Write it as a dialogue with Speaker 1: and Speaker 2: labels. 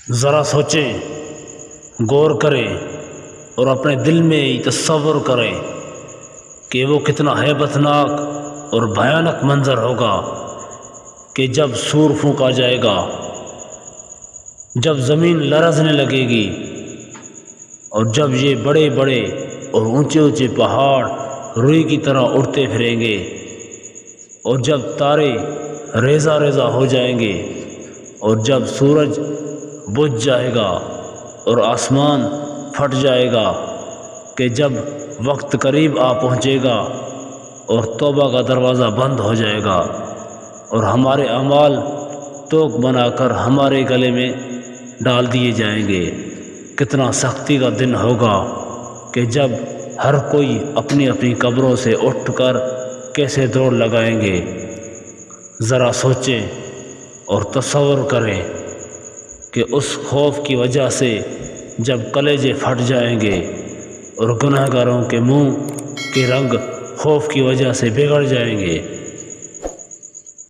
Speaker 1: ذرا سوچیں، غور کریں اور اپنے دل میں تصور کریں کہ وہ کتنا ہیبت ناک اور بھیانک منظر ہوگا کہ جب سور پھونکا جائے گا، جب زمین لرزنے لگے گی اور جب یہ بڑے بڑے اور اونچے اونچے پہاڑ روئی کی طرح اڑتے پھریں گے، اور جب تارے ریزہ ریزہ ہو جائیں گے، اور جب سورج بجھ جائے گا اور آسمان پھٹ جائے گا، کہ جب وقت قریب آ پہنچے گا اور توبہ کا دروازہ بند ہو جائے گا اور ہمارے اعمال توق بنا کر ہمارے گلے میں ڈال دیے جائیں گے۔ کتنا سختی کا دن ہوگا کہ جب ہر کوئی اپنی اپنی قبروں سے اٹھ کر کیسے دوڑ لگائیں گے۔ ذرا سوچیں اور تصور کریں کہ اس خوف کی وجہ سے جب کلیجے پھٹ جائیں گے اور گنہگاروں کے منہ کے رنگ خوف کی وجہ سے بگڑ جائیں گے۔